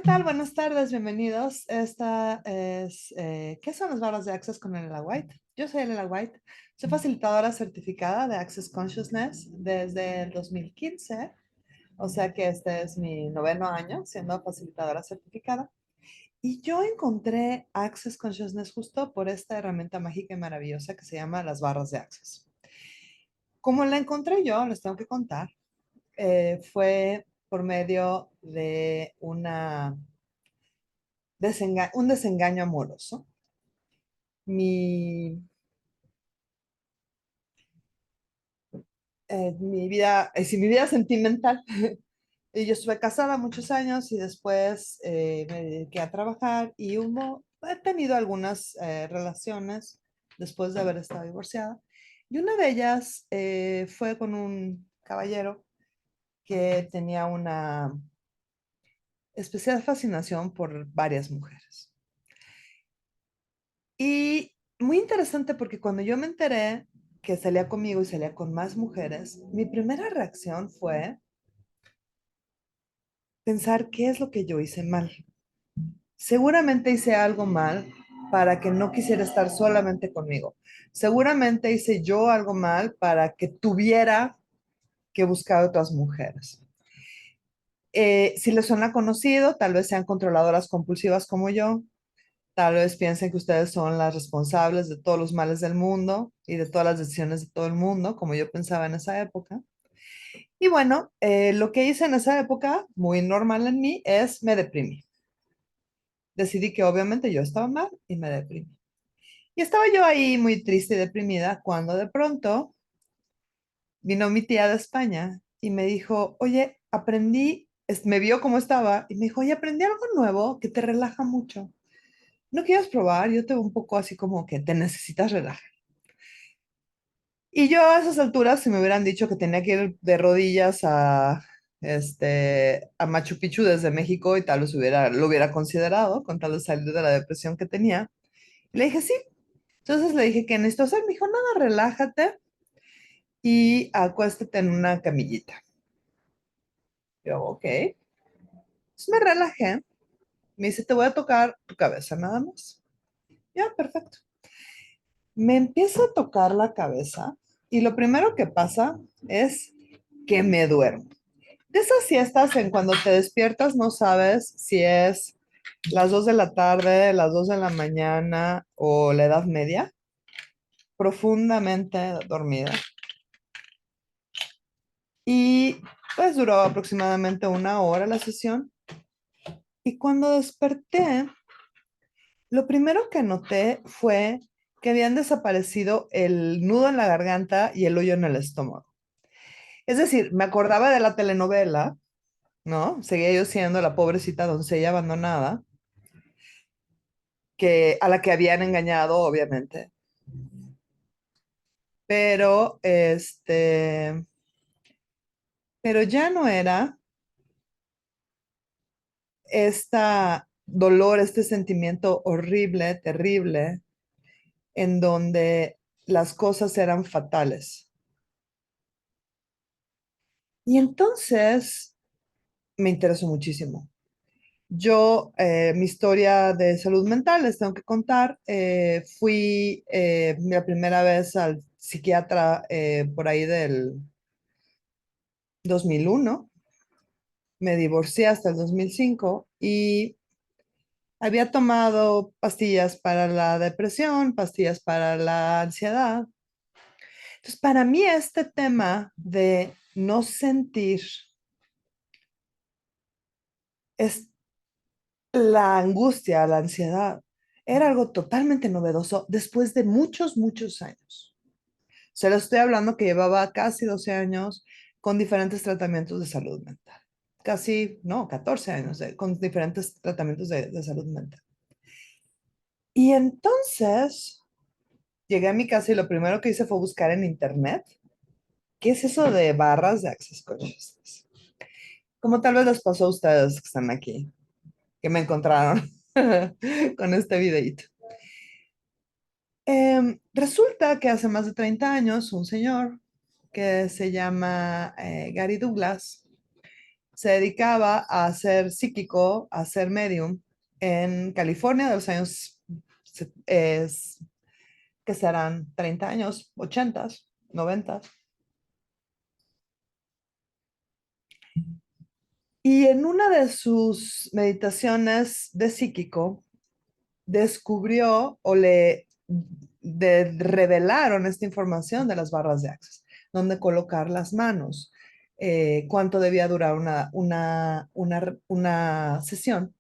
tal? Buenas tardes, bienvenidos. ¿Qué son las barras de Access con Elela White? Yo soy Elela White, soy facilitadora certificada de Access Consciousness desde el 2015, o sea que este es mi noveno año siendo facilitadora certificada. Y yo encontré Access Consciousness justo por esta herramienta mágica y maravillosa que se llama las barras de Access. Como la encontré yo, les tengo que contar, fue por medio de un desengaño amoroso. Mi, mi vida sentimental. Y yo estuve casada muchos años y después me dediqué a trabajar y he tenido algunas relaciones después de haber estado divorciada. Y una de ellas fue con un caballero que tenía una especial fascinación por varias mujeres. Y muy interesante porque cuando yo me enteré que salía conmigo y salía con más mujeres, mi primera reacción fue pensar qué es lo que yo hice mal. Seguramente hice algo mal para que no quisiera estar solamente conmigo. Seguramente hice yo algo mal para que tuviera que buscar otras mujeres. Si les suena conocido, tal vez sean controladoras compulsivas como yo. Tal vez piensen que ustedes son las responsables de todos los males del mundo y de todas las decisiones de todo el mundo, como yo pensaba en esa época. Y bueno, lo que hice en esa época, muy normal en mí, es me deprimí. Decidí que obviamente yo estaba mal y me deprimí. Y estaba yo ahí muy triste y deprimida cuando de pronto vino mi tía de España y me dijo, oye, me vio cómo estaba y me dijo, oye, aprendí algo nuevo que te relaja mucho. ¿No quieres probar? Yo te veo un poco así como que te necesitas relajar. Y yo a esas alturas, si me hubieran dicho que tenía que ir de rodillas a Machu Picchu desde México y tal vez lo hubiera considerado con tal de salir de la depresión que tenía. Y le dije, sí. Entonces le dije, ¿qué necesito hacer? Me dijo, nada, relájate y acuéstate en una camillita. Yo, ok. Entonces me relajé. Me dice, te voy a tocar tu cabeza nada más. Ya, perfecto. Me empieza a tocar la cabeza y lo primero que pasa es que me duermo. De esas siestas en cuando te despiertas no sabes si es las 2 de la tarde, las 2 de la mañana o la edad media, profundamente dormida. Y pues duró aproximadamente una hora la sesión. Y cuando desperté, lo primero que noté fue que habían desaparecido el nudo en la garganta y el hoyo en el estómago. Es decir, me acordaba de la telenovela, ¿no? Seguía yo siendo la pobrecita doncella abandonada, a la que habían engañado, obviamente. Pero, pero ya no era esta dolor, este sentimiento horrible, terrible, en donde las cosas eran fatales. Y entonces me interesó muchísimo. Mi historia de salud mental, les tengo que contar, fui la primera vez al psiquiatra por ahí del 2001. Me divorcié hasta el 2005 y había tomado pastillas para la depresión, pastillas para la ansiedad. Entonces, para mí este tema de no sentir es la angustia, la ansiedad, era algo totalmente novedoso después de muchos, muchos años. Se lo estoy hablando que llevaba casi 12 años con diferentes tratamientos de salud mental. Casi, no, 14 años con diferentes tratamientos de salud mental. Y entonces llegué a mi casa y lo primero que hice fue buscar en internet qué es eso de barras de Access Consciousness. Como tal vez les pasó a ustedes que están aquí, que me encontraron con este videito. Resulta que hace más de 30 años un señor que se llama Gary Douglas se dedicaba a ser psíquico, a ser medium en California de los años que serán 30 años, 80, 90. Y en una de sus meditaciones de psíquico, descubrió o revelaron esta información de las barras de Access, dónde colocar las manos, cuánto debía durar una sesión.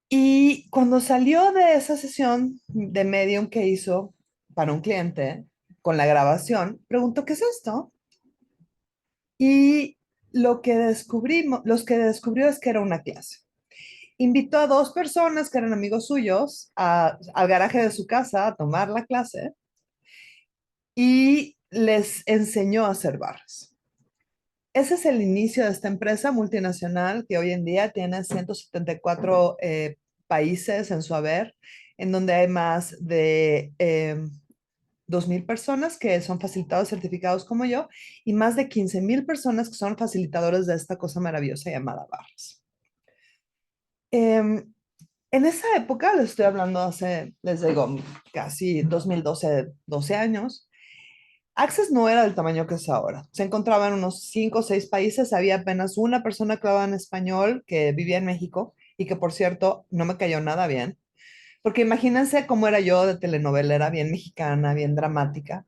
Y cuando salió de esa sesión de medium que hizo para un cliente con la grabación, preguntó, ¿qué es esto? Y los que descubrió es que era una clase. Invitó a dos personas que eran amigos suyos al garaje de su casa a tomar la clase y les enseñó a hacer barras. Ese es el inicio de esta empresa multinacional que hoy en día tiene 174 países en su haber, en donde hay más de 2.000 personas que son facilitadores certificados como yo y más de 15.000 personas que son facilitadores de esta cosa maravillosa llamada barras. Em, En esa época, les estoy hablando hace, les digo, casi 2012, 12 años, Access no era del tamaño que es ahora. Se encontraba en unos 5 o 6 países, había apenas una persona que hablaba en español que vivía en México y que, por cierto, no me cayó nada bien, porque imagínense cómo era yo de telenovela, era bien mexicana, bien dramática.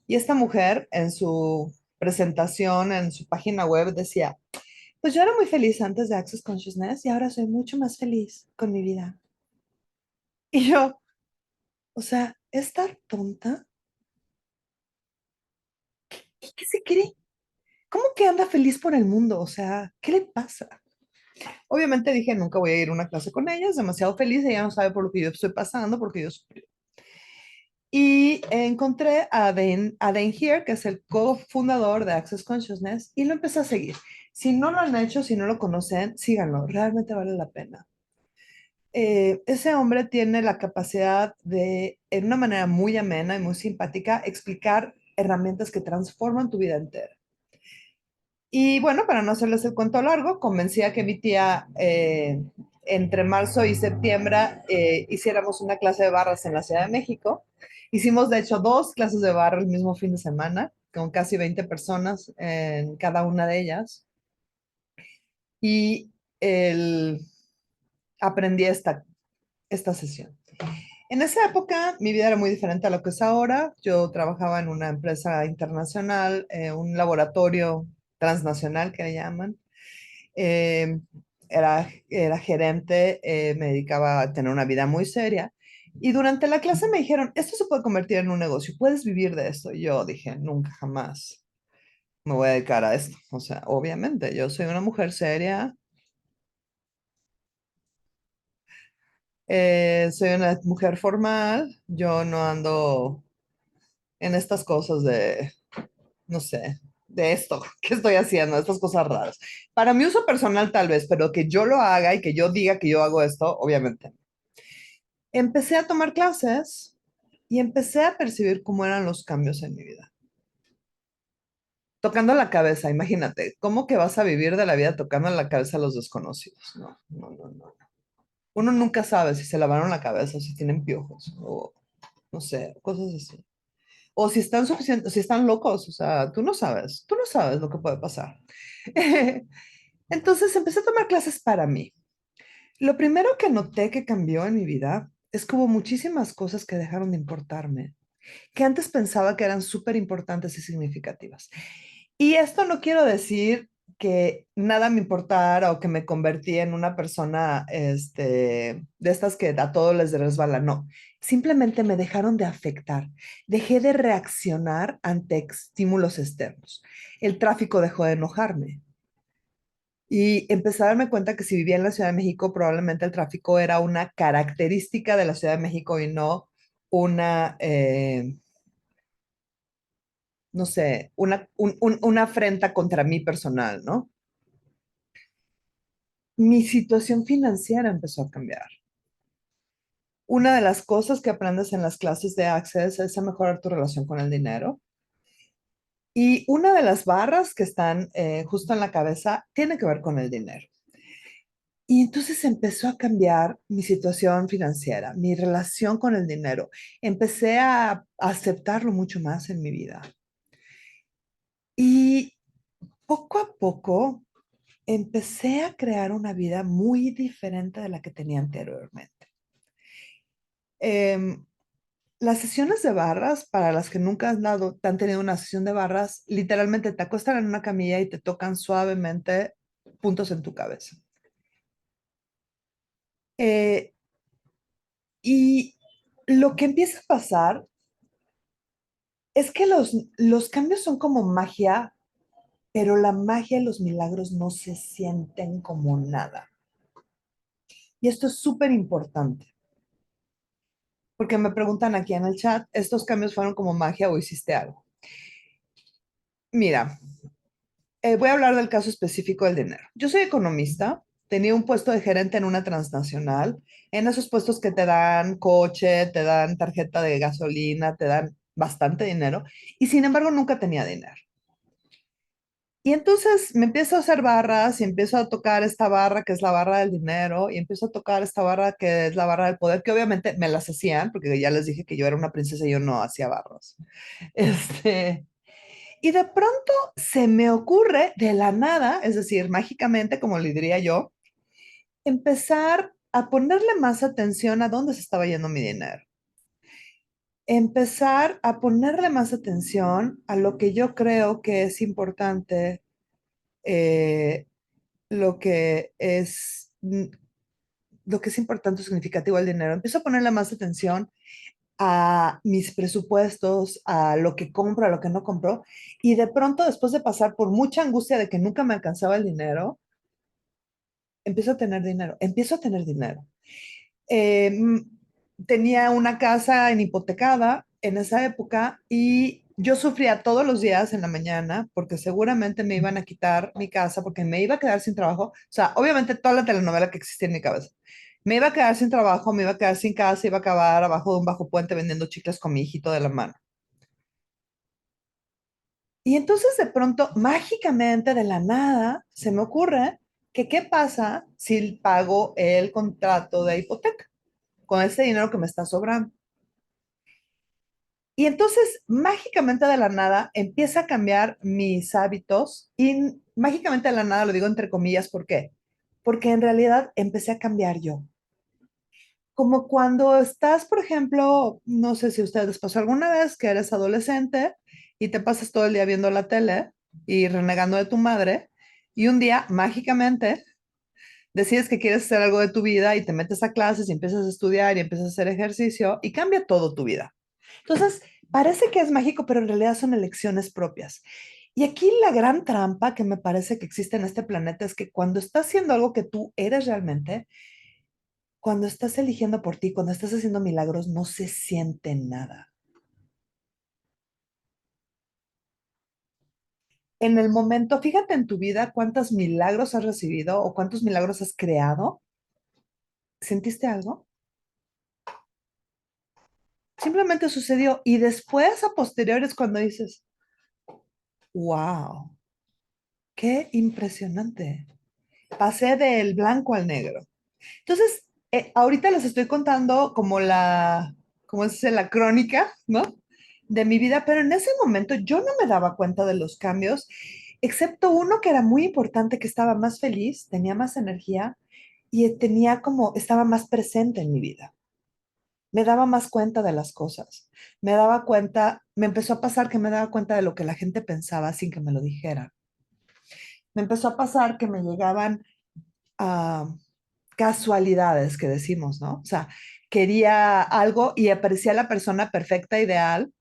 Y esta mujer en su presentación, en su página web, decía, pues yo era muy feliz antes de Access Consciousness y ahora soy mucho más feliz con mi vida. Y yo, o sea, esta tonta, ¿qué se cree? ¿Cómo que anda feliz por el mundo? O sea, ¿qué le pasa? Obviamente dije, nunca voy a ir a una clase con ella, es demasiado feliz, ella no sabe por lo que yo estoy pasando, porque yo sufrí. Y encontré a Dane Here, que es el cofundador de Access Consciousness, y lo empecé a seguir. Si no lo han hecho, si no lo conocen, síganlo, realmente vale la pena. Ese hombre tiene la capacidad de, en una manera muy amena y muy simpática, explicar herramientas que transforman tu vida entera. Y bueno, para no hacerles el cuento largo, convencí a que mi tía entre marzo y septiembre hiciéramos una clase de barras en la Ciudad de México. Hicimos de hecho dos clases de barra el mismo fin de semana, con casi 20 personas en cada una de ellas. Y el, aprendí esta sesión. En esa época mi vida era muy diferente a lo que es ahora. Yo trabajaba en una empresa internacional, un laboratorio transnacional que le llaman. Eh, era gerente, me dedicaba a tener una vida muy seria. Y durante la clase me dijeron, esto se puede convertir en un negocio, puedes vivir de esto. Y yo dije, nunca jamás me voy a dedicar a esto. O sea, obviamente, yo soy una mujer seria, soy una mujer formal, yo no ando en estas cosas de, no sé, de esto que estoy haciendo, estas cosas raras. Para mi uso personal tal vez, pero que yo lo haga y que yo diga que yo hago esto, obviamente. Empecé a tomar clases y empecé a percibir cómo eran los cambios en mi vida. Tocando la cabeza, imagínate, ¿cómo que vas a vivir de la vida tocando la cabeza a los desconocidos? No, no, no, no. Uno nunca sabe si se lavaron la cabeza o si tienen piojos o no sé, cosas así. O si están suficientes, si están locos, o sea, tú no sabes lo que puede pasar. Entonces empecé a tomar clases para mí. Lo primero que noté que cambió en mi vida es que hubo muchísimas cosas que dejaron de importarme, que antes pensaba que eran súper importantes y significativas. Y esto no quiero decir que nada me importara o que me convertí en una persona de estas que a todos les resbala, no. Simplemente me dejaron de afectar. Dejé de reaccionar ante estímulos externos. El tráfico dejó de enojarme. Y empecé a darme cuenta que si vivía en la Ciudad de México, probablemente el tráfico era una característica de la Ciudad de México y no una, no sé, una afrenta contra mí personal, ¿no? Mi situación financiera empezó a cambiar. Una de las cosas que aprendes en las clases de Access es a mejorar tu relación con el dinero. Y una de las barras que están justo en la cabeza tiene que ver con el dinero. Y entonces empezó a cambiar mi situación financiera, mi relación con el dinero. Empecé a aceptarlo mucho más en mi vida. Y poco a poco empecé a crear una vida muy diferente de la que tenía anteriormente. Em, las sesiones de barras, para las que nunca han tenido una sesión de barras, literalmente te acuestan en una camilla y te tocan suavemente puntos en tu cabeza. Eh, y lo que empieza a pasar es que los cambios son como magia, pero la magia y los milagros no se sienten como nada. Y esto es súper importante, porque me preguntan aquí en el chat, ¿estos cambios fueron como magia o hiciste algo? Mira, voy a hablar del caso específico del dinero. Yo soy economista, tenía un puesto de gerente en una transnacional, en esos puestos que te dan coche, te dan tarjeta de gasolina, te dan bastante dinero, y sin embargo nunca tenía dinero. Y entonces me empiezo a hacer barras y empiezo a tocar esta barra que es la barra del dinero y empiezo a tocar esta barra que es la barra del poder, que obviamente me las hacían, porque ya les dije que yo era una princesa y yo no hacía barras. Este, y de pronto se me ocurre de la nada, es decir, mágicamente, como le diría yo, empezar a ponerle más atención a dónde se estaba yendo mi dinero. Empezar a ponerle más atención a lo que yo creo que es importante, eh, lo que es, lo que es importante o significativo al dinero. Empiezo a ponerle más atención a mis presupuestos, a lo que compro, a lo que no compro, y de pronto, después de pasar por mucha angustia de que nunca me alcanzaba el dinero, empiezo a tener dinero, empiezo a tener dinero. Eh, mm, tenía una casa en hipotecada en esa época y yo sufría todos los días en la mañana porque seguramente me iban a quitar mi casa porque me iba a quedar sin trabajo. O sea, obviamente toda la telenovela que existía en mi cabeza. Me iba a quedar sin trabajo, me iba a quedar sin casa, iba a acabar abajo de un bajo puente vendiendo chicles con mi hijito de la mano. Y entonces de pronto, mágicamente, de la nada, se me ocurre que qué pasa si pago el contrato de hipoteca con ese dinero que me está sobrando. Y entonces, mágicamente de la nada, empieza a cambiar mis hábitos y mágicamente de la nada lo digo entre comillas, ¿por qué? Porque en realidad empecé a cambiar yo. Como cuando estás, por ejemplo, no sé si a ustedes les pasó alguna vez que eres adolescente y te pasas todo el día viendo la tele y renegando de tu madre y un día mágicamente decides que quieres hacer algo de tu vida y te metes a clases y empiezas a estudiar y empiezas a hacer ejercicio y cambia todo tu vida. Entonces, parece que es mágico, pero en realidad son elecciones propias. Y aquí la gran trampa que me parece que existe en este planeta es que cuando estás haciendo algo que tú eres realmente, cuando estás eligiendo por ti, cuando estás haciendo milagros, no se siente nada. En el momento, fíjate en tu vida cuántos milagros has recibido o cuántos milagros has creado. ¿Sentiste algo? Simplemente sucedió y después a posteriores cuando dices, wow, qué impresionante. Pasé del blanco al negro. Entonces, ahorita les estoy contando como como es la crónica, ¿no? De mi vida, pero en ese momento yo no me daba cuenta de los cambios, excepto uno que era muy importante, que estaba más feliz, tenía más energía y tenía como, estaba más presente en mi vida. Me daba más cuenta de las cosas. Me daba cuenta, me empezó a pasar que me daba cuenta de lo que la gente pensaba sin que me lo dijera. Me empezó a pasar que me llegaban a casualidades que decimos, ¿no? O sea, quería algo y aparecía la persona perfecta, ideal,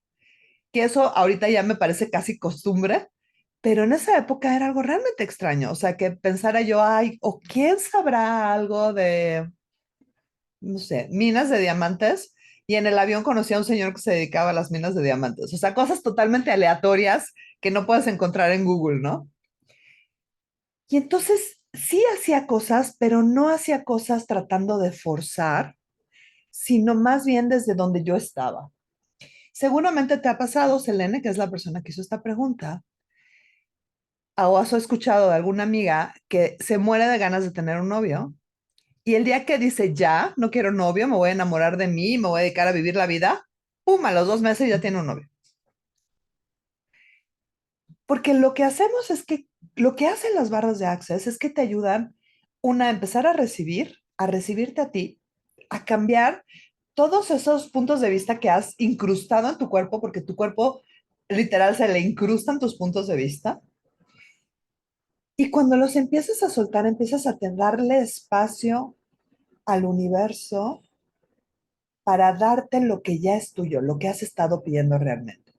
que eso ahorita ya me parece casi costumbre, pero en esa época era algo realmente extraño. O sea, que pensara yo, ay, o quién sabrá algo de, no sé, minas de diamantes. Y en el avión conocí a un señor que se dedicaba a las minas de diamantes. O sea, cosas totalmente aleatorias que no puedes encontrar en Google, ¿no? Y entonces sí hacía cosas, pero no hacía cosas tratando de forzar, sino más bien desde donde yo estaba. Seguramente te ha pasado, Selene, que es la persona que hizo esta pregunta, o has escuchado de alguna amiga que se muere de ganas de tener un novio y el día que dice, ya, no quiero novio, me voy a enamorar de mí, me voy a dedicar a vivir la vida, pum, a los 2 meses ya tiene un novio. Porque lo que hacemos es que, lo que hacen las barras de Access es que te ayudan, una, a empezar a recibirte a ti, a cambiar todos esos puntos de vista que has incrustado en tu cuerpo, porque tu cuerpo literal se le incrustan tus puntos de vista. Y cuando los empiezas a soltar, empiezas a darle espacio al universo para darte lo que ya es tuyo, lo que has estado pidiendo realmente.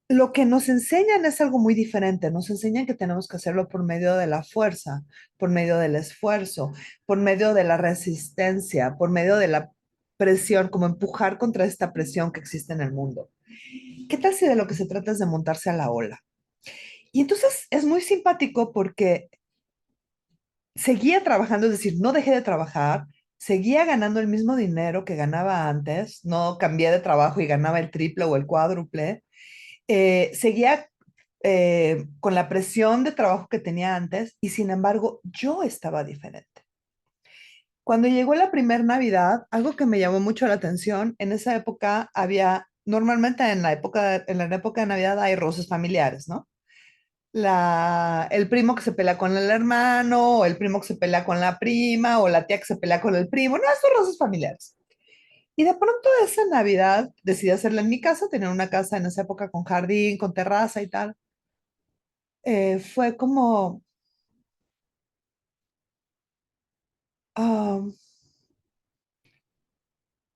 Lo que nos enseñan es algo muy diferente. Nos enseñan que tenemos que hacerlo por medio de la fuerza, por medio del esfuerzo, por medio de la resistencia, por medio de la presión, como empujar contra esta presión que existe en el mundo. ¿Qué tal si de lo que se trata es de montarse a la ola? Y entonces es muy simpático porque seguía trabajando, es decir, no dejé de trabajar, seguía ganando el mismo dinero que ganaba antes, no cambié de trabajo y ganaba el triple o el cuádruple, seguía con la presión de trabajo que tenía antes y sin embargo yo estaba diferente. Cuando llegó la primera Navidad, algo que me llamó mucho la atención, en esa época había, normalmente en la época de Navidad hay roces familiares, ¿no? El primo que se pelea con el hermano, o el primo que se pelea con la prima, o la tía que se pelea con el primo, no, estos roces familiares. Y de pronto esa Navidad decidí hacerla en mi casa, tener una casa en esa época con jardín, con terraza y tal. Fue como, ah,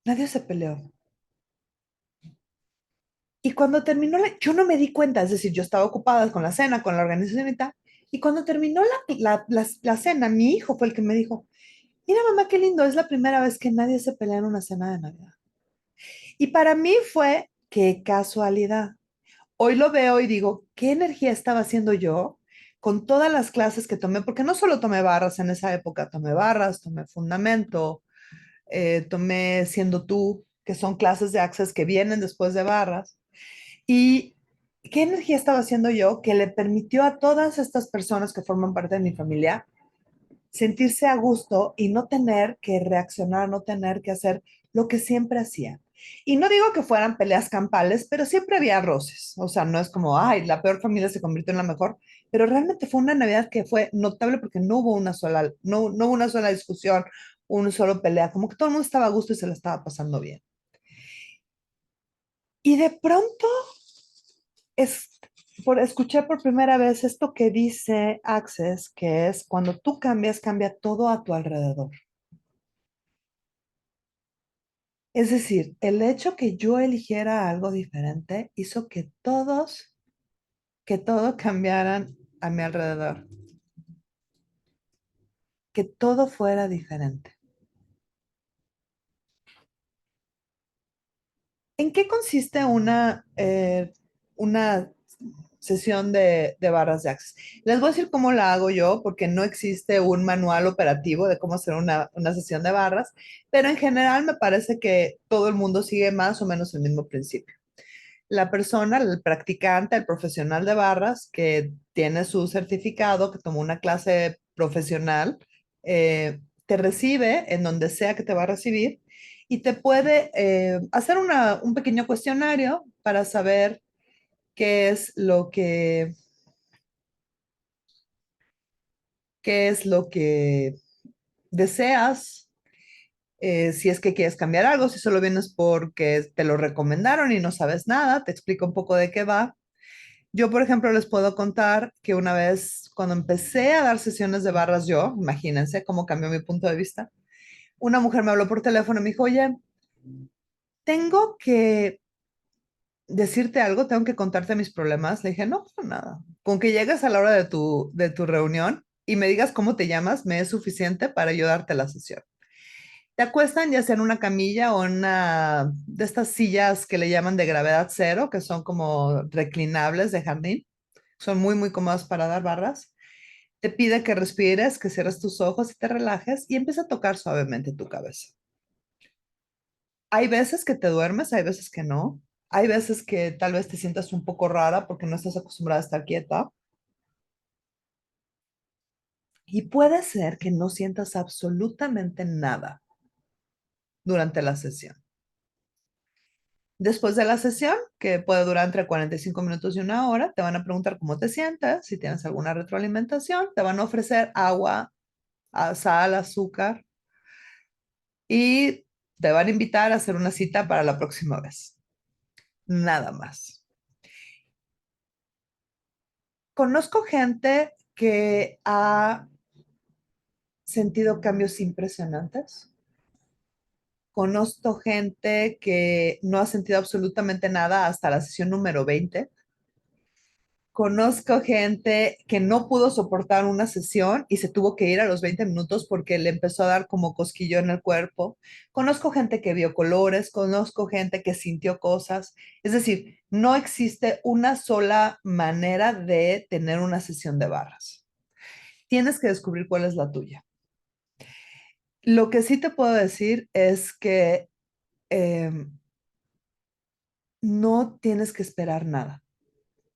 nadie se peleó. Y cuando terminó, yo no me di cuenta, es decir, yo estaba ocupada con la cena, con la organización y tal. Y cuando terminó la cena, mi hijo fue el que me dijo, mira mamá, qué lindo, es la primera vez que nadie se pelea en una cena de Navidad. Y para mí fue, qué casualidad. Hoy lo veo y digo, ¿qué energía estaba haciendo yo con todas las clases que tomé? Porque no solo tomé barras en esa época, tomé barras, tomé fundamento, tomé siendo tú, que son clases de Access que vienen después de barras. ¿Y qué energía estaba haciendo yo que le permitió a todas estas personas que forman parte de mi familia sentirse a gusto y no tener que reaccionar, no tener que hacer lo que siempre hacía? Y no digo que fueran peleas campales, pero siempre había roces. O sea, no es como, ay, la peor familia se convirtió en la mejor, pero realmente fue una Navidad que fue notable porque no hubo una sola discusión, una sola pelea, como que todo el mundo estaba a gusto y se la estaba pasando bien. Y de pronto es, escuché por primera vez esto que dice Access, que es cuando tú cambias, cambia todo a tu alrededor. Es decir, el hecho que yo eligiera algo diferente hizo que todo cambiaran a mi alrededor, que todo fuera diferente. ¿En qué consiste una sesión de barras de Access? Les voy a decir cómo la hago yo, porque no existe un manual operativo de cómo hacer una sesión de barras, pero en general me parece que todo el mundo sigue más o menos el mismo principio. La persona, el practicante, el profesional de barras que tiene su certificado, que tomó una clase profesional, te recibe en donde sea que te va a recibir y te puede hacer un pequeño cuestionario para saber qué es lo que deseas, si es que quieres cambiar algo, si solo vienes porque te lo recomendaron y no sabes nada, te explico un poco de qué va. Yo, por ejemplo, les puedo contar que una vez cuando empecé a dar sesiones de barras yo, imagínense cómo cambió mi punto de vista, una mujer me habló por teléfono y me dijo, oye, tengo que decirte algo, tengo que contarte mis problemas. Le dije, no, pues nada. Con que llegues a la hora de tu reunión y me digas cómo te llamas, me es suficiente para ayudarte a la sesión. Te acuestan ya sea en una camilla o en una de estas sillas que le llaman de gravedad cero, que son como reclinables de jardín. Son muy, muy cómodas para dar barras. Te pide que respires, que cierres tus ojos y te relajes y empieza a tocar suavemente tu cabeza. Hay veces que te duermes, hay veces que no. Hay veces que tal vez te sientas un poco rara porque no estás acostumbrada a estar quieta. Y puede ser que no sientas absolutamente nada durante la sesión. Después de la sesión, que puede durar entre 45 minutos y una hora, te van a preguntar cómo te sientes, si tienes alguna retroalimentación, te van a ofrecer agua, sal, azúcar y te van a invitar a hacer una cita para la próxima vez. Nada más. Conozco gente que ha sentido cambios impresionantes. Conozco gente que no ha sentido absolutamente nada hasta la sesión número 20. Conozco gente que no pudo soportar una sesión y se tuvo que ir a los 20 minutos porque le empezó a dar como cosquillo en el cuerpo. Conozco gente que vio colores, conozco gente que sintió cosas. Es decir, no existe una sola manera de tener una sesión de barras. Tienes que descubrir cuál es la tuya. Lo que sí te puedo decir es que no tienes que esperar nada.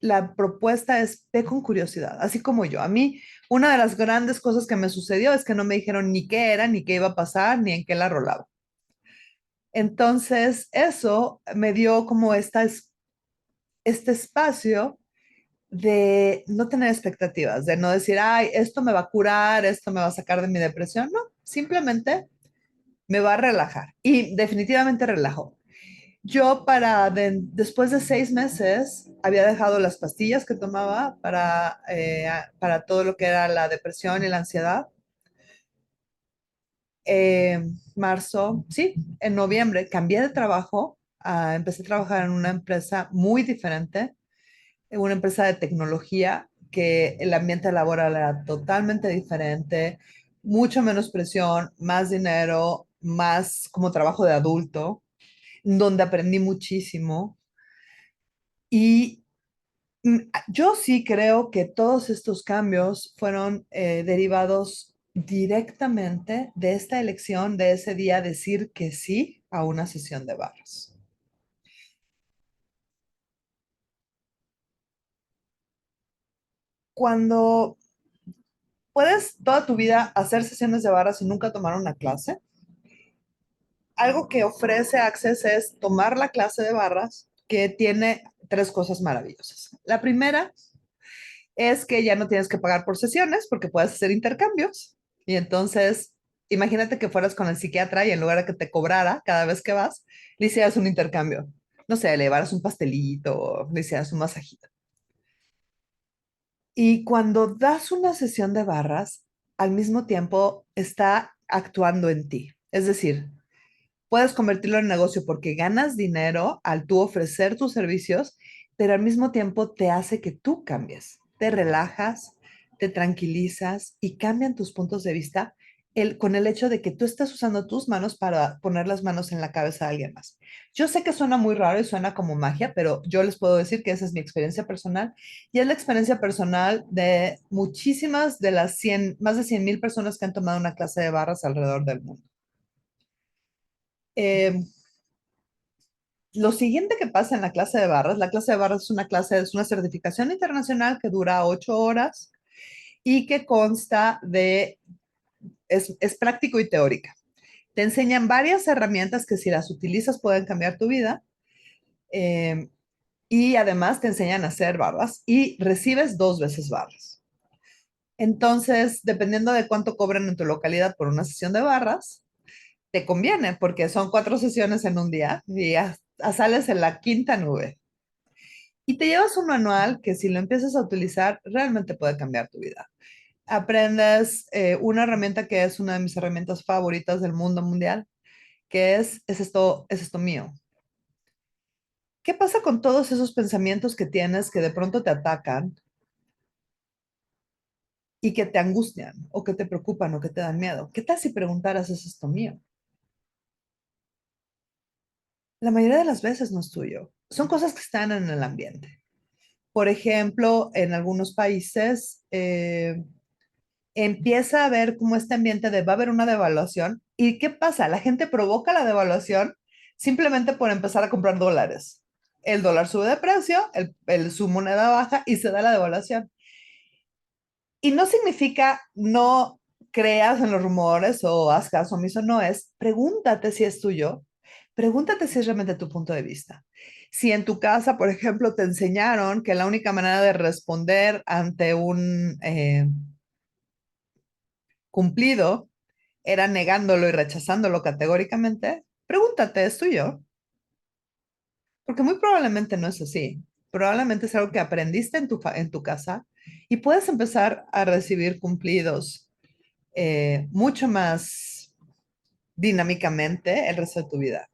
La propuesta es ve con curiosidad, así como yo. A mí, una de las grandes cosas que me sucedió es que no me dijeron ni qué era, ni qué iba a pasar, ni en qué la rolaba. Entonces, eso me dio como este espacio de no tener expectativas, de no decir, ay, esto me va a curar, esto me va a sacar de mi depresión. No, simplemente me va a relajar. Y definitivamente relajó. Yo después de 6 meses había dejado las pastillas que tomaba para todo lo que era la depresión y la ansiedad. Eh, Marzo, sí, en noviembre cambié de trabajo, empecé a trabajar en una empresa muy diferente, en una empresa de tecnología que el ambiente laboral era totalmente diferente, mucho menos presión, más dinero, más como trabajo de adulto, donde aprendí muchísimo. Y yo sí creo que todos estos cambios fueron derivados directamente de esta elección de ese día decir que sí a una sesión de barras. Cuando puedes toda tu vida hacer sesiones de barras y nunca tomar una clase, algo que ofrece Access es tomar la clase de barras que tiene tres cosas maravillosas. La primera es que ya no tienes que pagar por sesiones porque puedes hacer intercambios. Y entonces, imagínate que fueras con el psiquiatra y en lugar de que te cobrara cada vez que vas, le hicieras un intercambio. No sé, le llevaras un pastelito, le hicieras un masajito. Y cuando das una sesión de barras, al mismo tiempo está actuando en ti. Es decir, puedes convertirlo en negocio porque ganas dinero al tú ofrecer tus servicios, pero al mismo tiempo te hace que tú cambies, te relajas, te tranquilizas y cambian tus puntos de vista con el hecho de que tú estás usando tus manos para poner las manos en la cabeza de alguien más. Yo sé que suena muy raro y suena como magia, pero yo les puedo decir que esa es mi experiencia personal y es la experiencia personal de muchísimas de las 100, más de 100,000 personas que han tomado una clase de barras alrededor del mundo. Eh, Lo siguiente que pasa en la clase de barras es una clase, es una certificación internacional que dura 8 horas y que consta es práctico y teórica. Te enseñan varias herramientas que si las utilizas pueden cambiar tu vida eh, y además te enseñan a hacer barras y recibes 2 veces barras. Entonces, dependiendo de cuánto cobran en tu localidad por una sesión de barras, te conviene porque son 4 sesiones en un día y sales en la quinta nube. Y te llevas un manual que si lo empiezas a utilizar, realmente puede cambiar tu vida. Aprendes una herramienta que es una de mis herramientas favoritas del mundo mundial, que es esto mío. ¿Qué pasa con todos esos pensamientos que tienes que de pronto te atacan y que te angustian o que te preocupan o que te dan miedo? ¿Qué tal si preguntaras, es esto mío? La mayoría de las veces no es tuyo. Son cosas que están en el ambiente. Por ejemplo, en algunos países, empieza a ver como este ambiente de va a haber una devaluación. ¿Y qué pasa? La gente provoca la devaluación simplemente por empezar a comprar dólares. el dólar sube de precio, su moneda baja y se da la devaluación. Y no significa no creas en los rumores o haz caso omiso, no es, pregúntate si es tuyo, pregúntate si es realmente tu punto de vista. Si en tu casa, por ejemplo, te enseñaron que la única manera de responder ante un cumplido era negándolo y rechazándolo categóricamente, pregúntate, ¿es tuyo? Porque muy probablemente no es así. Probablemente es algo que aprendiste en tu casa y puedes empezar a recibir cumplidos mucho más dinámicamente el resto de tu vida.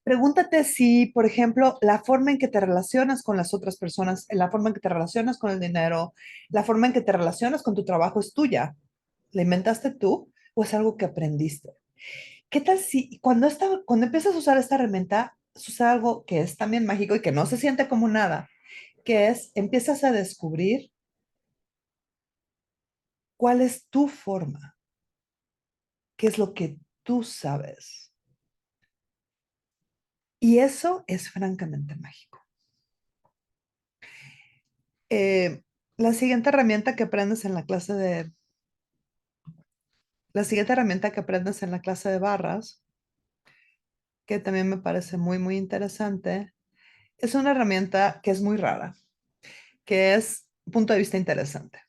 Pregúntate si, por ejemplo, la forma en que te relacionas con las otras personas, la forma en que te relacionas con el dinero, la forma en que te relacionas con tu trabajo es tuya. ¿La inventaste tú o es algo que aprendiste? ¿Qué tal si cuando empiezas a usar esta herramienta, sucede algo que es también mágico y que no se siente como nada, que es empiezas a descubrir cuál es tu forma, qué es lo que tú sabes? Y eso es francamente mágico. Eh, la siguiente herramienta que aprendes en la siguiente herramienta que aprendes en la clase de barras, que también me parece muy, muy interesante, es una herramienta que es muy rara, que es punto de vista interesante.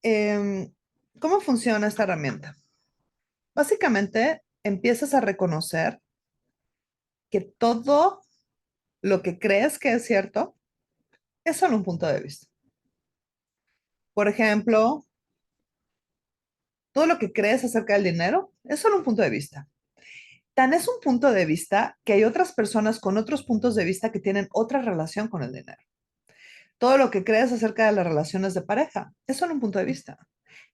Em, ¿Cómo funciona esta herramienta? Básicamente, empiezas a reconocer que todo lo que crees que es cierto es solo un punto de vista. Por ejemplo, todo lo que crees acerca del dinero es solo un punto de vista. Tan es un punto de vista que hay otras personas con otros puntos de vista que tienen otra relación con el dinero. Todo lo que crees acerca de las relaciones de pareja es solo un punto de vista.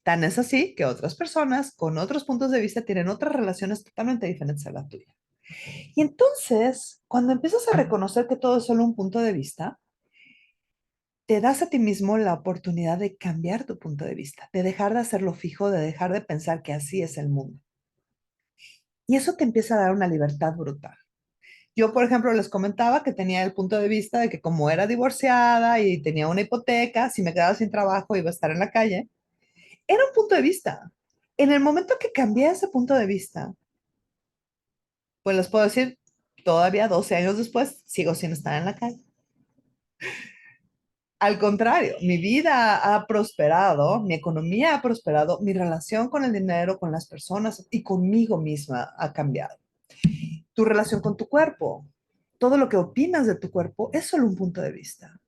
Tan es así que otras personas con otros puntos de vista tienen otras relaciones totalmente diferentes a la tuya. Y entonces, cuando empiezas a reconocer que todo es solo un punto de vista, te das a ti mismo la oportunidad de cambiar tu punto de vista, de dejar de hacerlo fijo, de dejar de pensar que así es el mundo. Y eso te empieza a dar una libertad brutal. Yo, por ejemplo, les comentaba que tenía el punto de vista de que como era divorciada y tenía una hipoteca, si me quedaba sin trabajo iba a estar en la calle. Era un punto de vista. En el momento que cambié ese punto de vista, pues les puedo decir, todavía 12 años después, sigo sin estar en la calle. Al contrario, mi vida ha prosperado, mi economía ha prosperado, mi relación con el dinero, con las personas y conmigo misma ha cambiado. Tu relación con tu cuerpo, todo lo que opinas de tu cuerpo es solo un punto de vista.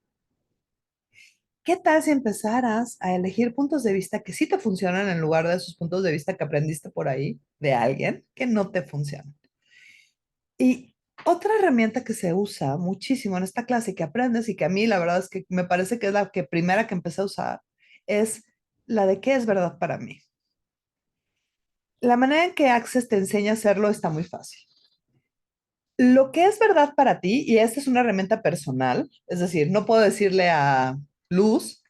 ¿Qué tal si empezaras a elegir puntos de vista que sí te funcionan en lugar de esos puntos de vista que aprendiste por ahí de alguien que no te funcionan? Y otra herramienta que se usa muchísimo en esta clase y que aprendes y que a mí la verdad es que me parece que es la que primera que empecé a usar es la de qué es verdad para mí. La manera en que Access te enseña a hacerlo está muy fácil. Lo que es verdad para ti, y esta es una herramienta personal, es decir, no puedo decirle a Luz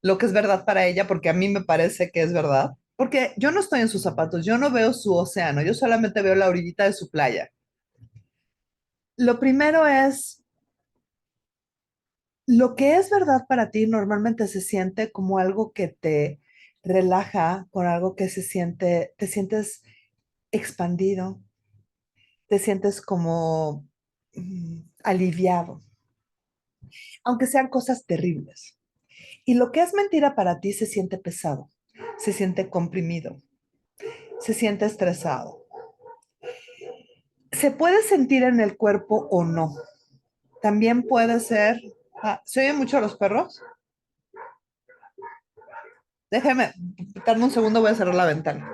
lo que es verdad para ella porque a mí me parece que es verdad, porque yo no estoy en sus zapatos, yo no veo su océano, yo solamente veo la orillita de su playa. Lo primero es, lo que es verdad para ti normalmente se siente como algo que te relaja, con algo que te sientes expandido, te sientes como aliviado, aunque sean cosas terribles. Y lo que es mentira para ti se siente pesado, se siente comprimido, se siente estresado. Se puede sentir en el cuerpo o no. También puede ser... ¿Se oyen mucho los perros? Déjeme, darme un segundo, voy a cerrar la ventana.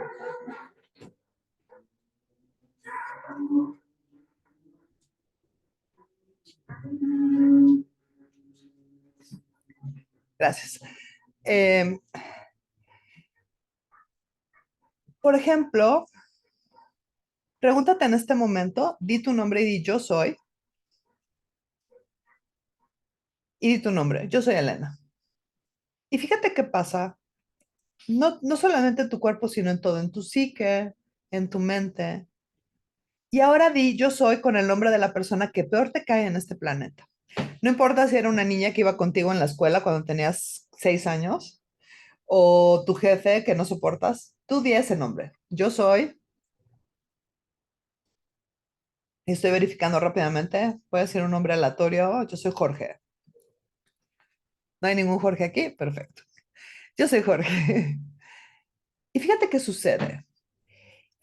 Gracias. Eh, por ejemplo, pregúntate en este momento, di tu nombre y di yo soy, y di tu nombre, yo soy Elena. Y fíjate qué pasa, no solamente en tu cuerpo, sino en todo, en tu psique, en tu mente. Y ahora di, yo soy con el nombre de la persona que peor te cae en este planeta. No importa si era una niña que iba contigo en la escuela cuando tenías 6 años o tu jefe que no soportas, tú di ese nombre. Yo soy, estoy verificando rápidamente, puede ser un nombre aleatorio, yo soy Jorge. No hay ningún Jorge aquí, perfecto. Yo soy Jorge. Y fíjate qué sucede.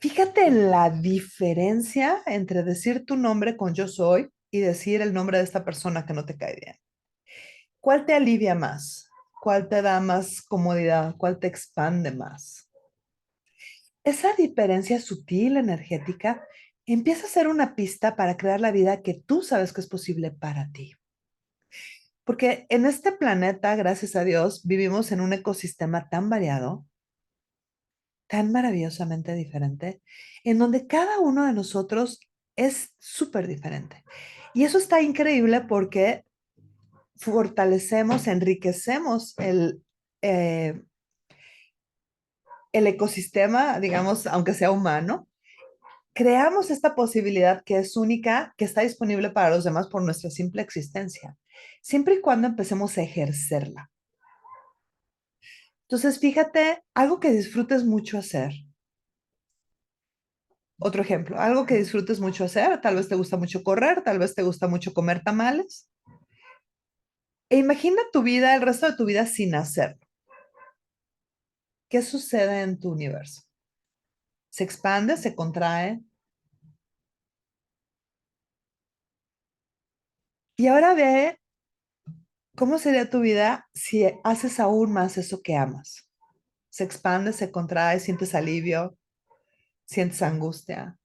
Fíjate en la diferencia entre decir tu nombre con yo soy y decir el nombre de esta persona que no te cae bien. ¿Cuál te alivia más? ¿Cuál te da más comodidad? ¿Cuál te expande más? Esa diferencia sutil, energética, empieza a ser una pista para crear la vida que tú sabes que es posible para ti. Porque en este planeta, gracias a Dios, vivimos en un ecosistema tan variado, tan maravillosamente diferente, en donde cada uno de nosotros es súper diferente. Y eso está increíble porque fortalecemos, enriquecemos eh, el ecosistema, digamos, aunque sea humano, creamos esta posibilidad que es única, que está disponible para los demás por nuestra simple existencia, siempre y cuando empecemos a ejercerla. Entonces, fíjate, algo que disfrutes mucho hacer. Otro ejemplo, algo que disfrutes mucho hacer, tal vez te gusta mucho correr, tal vez te gusta mucho comer tamales. E imagina tu vida, el resto de tu vida sin hacerlo. ¿Qué sucede en tu universo? ¿Se expande, se contrae? Y ahora ve cómo sería tu vida si haces aún más eso que amas. Se expande, se contrae, sientes alivio, sientes angustia.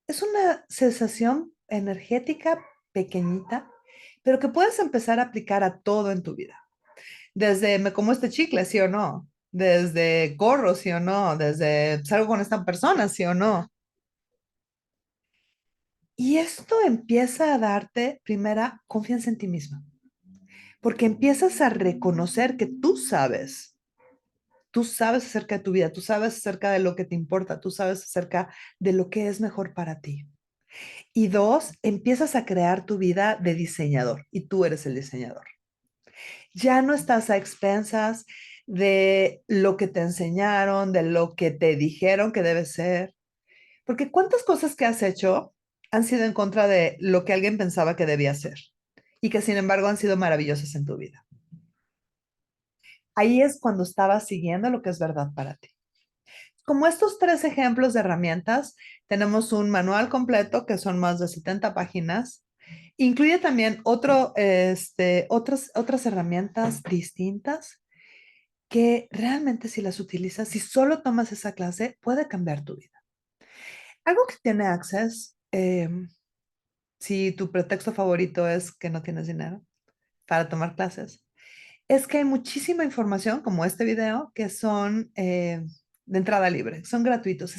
Es una sensación energética pequeñita, pero que puedes empezar a aplicar a todo en tu vida. Desde me como este chicle, sí o no. Desde corro, sí o no. Desde salgo con esta persona, sí o no. Y esto empieza a darte, primera, confianza en ti misma, porque empiezas a reconocer que tú sabes acerca de tu vida, tú sabes acerca de lo que te importa, tú sabes acerca de lo que es mejor para ti. Y dos, empiezas a crear tu vida de diseñador y tú eres el diseñador. Ya no estás a expensas de lo que te enseñaron, de lo que te dijeron que debe ser, porque cuántas cosas que has hecho han sido en contra de lo que alguien pensaba que debía ser y que sin embargo han sido maravillosas en tu vida. Ahí es cuando estabas siguiendo lo que es verdad para ti. Como estos tres ejemplos de herramientas, tenemos un manual completo que son más de 70 páginas. Incluye también otras herramientas distintas que realmente si las utilizas, si solo tomas esa clase, puede cambiar tu vida. Algo que tiene Access, si tu pretexto favorito es que no tienes dinero para tomar clases, es que hay muchísima información como este video que son de entrada libre, son gratuitos,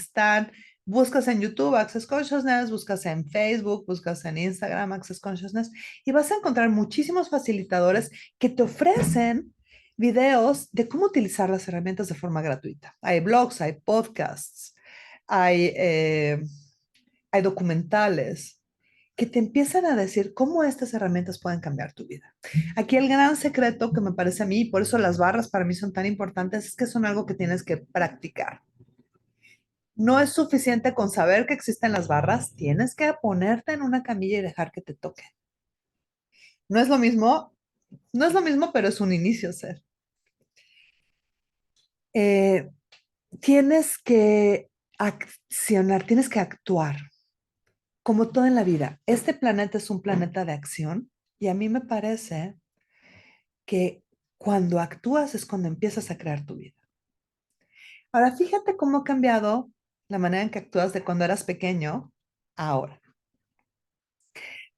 buscas en YouTube Access Consciousness, buscas en Facebook, buscas en Instagram Access Consciousness y vas a encontrar muchísimos facilitadores que te ofrecen videos de cómo utilizar las herramientas de forma gratuita. Hay blogs, hay podcasts, hay, eh, hay documentales que te empiezan a decir cómo estas herramientas pueden cambiar tu vida. Aquí el gran secreto que me parece a mí, y por eso las barras para mí son tan importantes, es que son algo que tienes que practicar. No es suficiente con saber que existen las barras, tienes que ponerte en una camilla y dejar que te toque. No es lo mismo, no es lo mismo, pero es un inicio, ser. Eh, Tienes que accionar, tienes que actuar, como todo en la vida. Este planeta es un planeta de acción y a mí me parece que cuando actúas es cuando empiezas a crear tu vida. Ahora, fíjate cómo ha cambiado la manera en que actúas de cuando eras pequeño a ahora.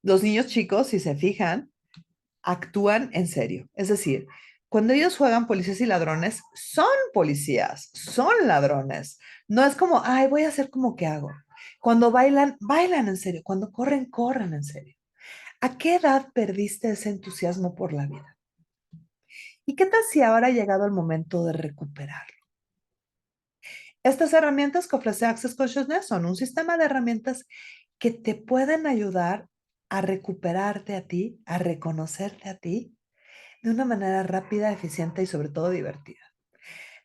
Los niños chicos, si se fijan, actúan en serio. Es decir, cuando ellos juegan policías y ladrones, son policías, son ladrones. No es como, ay, voy a hacer como que hago. Cuando bailan, bailan en serio. Cuando corren, corren en serio. ¿A qué edad perdiste ese entusiasmo por la vida? ¿Y qué tal si ahora ha llegado el momento de recuperar? Estas herramientas que ofrece Access Consciousness son un sistema de herramientas que te pueden ayudar a recuperarte a ti, a reconocerte a ti de una manera rápida, eficiente y sobre todo divertida.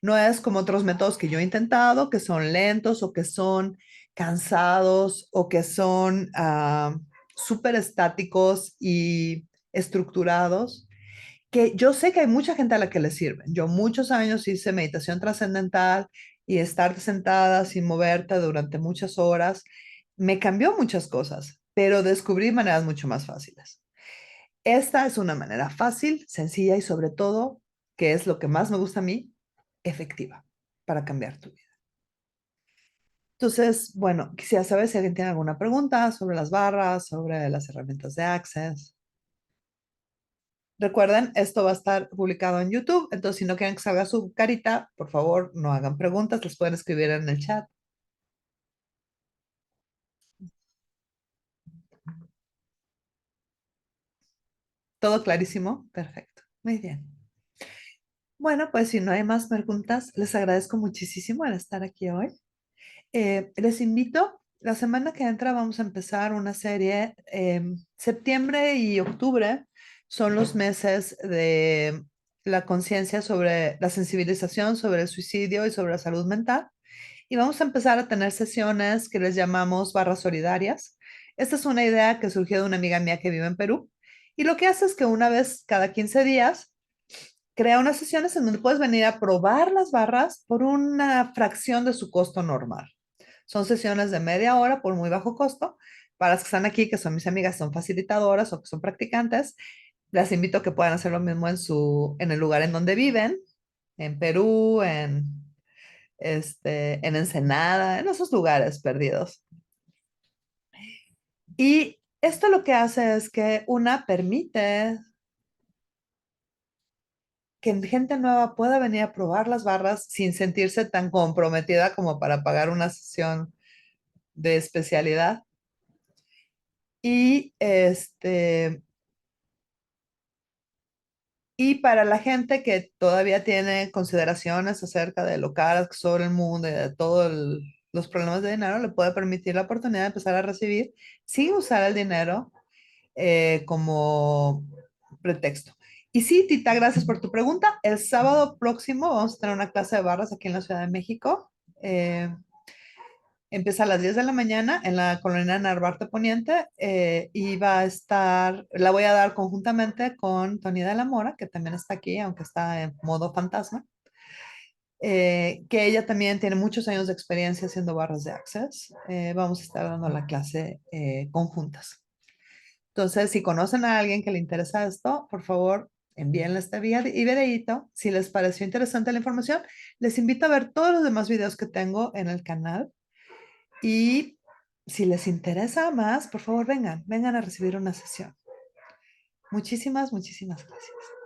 No es como otros métodos que yo he intentado, que son lentos o que son cansados o que son súper estáticos y estructurados, que yo sé que hay mucha gente a la que le sirven. Yo muchos años hice meditación trascendental y estar sentada sin moverte durante muchas horas me cambió muchas cosas, pero descubrí maneras mucho más fáciles. Esta es una manera fácil, sencilla y sobre todo, que es lo que más me gusta a mí, efectiva para cambiar tu vida. Entonces, bueno, quisiera saber si alguien tiene alguna pregunta sobre las barras, sobre las herramientas de Access. Recuerden, esto va a estar publicado en YouTube, entonces si no quieren que salga su carita, por favor, no hagan preguntas, les pueden escribir en el chat. ¿Todo clarísimo? Perfecto. Muy bien. Bueno, pues si no hay más preguntas, les agradezco muchísimo el estar aquí hoy. Les invito, la semana que entra vamos a empezar una serie. Septiembre y octubre son los meses de la conciencia sobre la sensibilización sobre el suicidio y sobre la salud mental. Y vamos a empezar a tener sesiones que les llamamos barras solidarias. Esta es una idea que surgió de una amiga mía que vive en Perú. Y lo que hace es que una vez cada 15 días crea unas sesiones en donde puedes venir a probar las barras por una fracción de su costo normal. Son sesiones de media hora por muy bajo costo. Para las que están aquí, que son mis amigas, son facilitadoras o que son practicantes, las invito a que puedan hacer lo mismo en el lugar en donde viven, en Perú, en Ensenada, en esos lugares perdidos. Y esto lo que hace es que una permite que gente nueva pueda venir a probar las barras sin sentirse tan comprometida como para pagar una sesión de especialidad. Y y para la gente que todavía tiene consideraciones acerca de lo caras que sobre el mundo y de todos los problemas de dinero, le puede permitir la oportunidad de empezar a recibir sin usar el dinero como pretexto. Y sí, Tita, gracias por tu pregunta. El sábado próximo vamos a tener una clase de barras aquí en la Ciudad de México. Empieza a las 10 de la mañana en la colonia Narvarte Poniente y va a estar, la voy a dar conjuntamente con Tony de la Mora, que también está aquí, aunque está en modo fantasma, que ella también tiene muchos años de experiencia haciendo barras de Access. Vamos a estar dando la clase conjuntas. Entonces, si conocen a alguien que le interesa esto, por favor, envíenle este videíto. Si les pareció interesante la información, les invito a ver todos los demás videos que tengo en el canal. Y si les interesa más, por favor, vengan a recibir una sesión. Muchísimas, muchísimas gracias.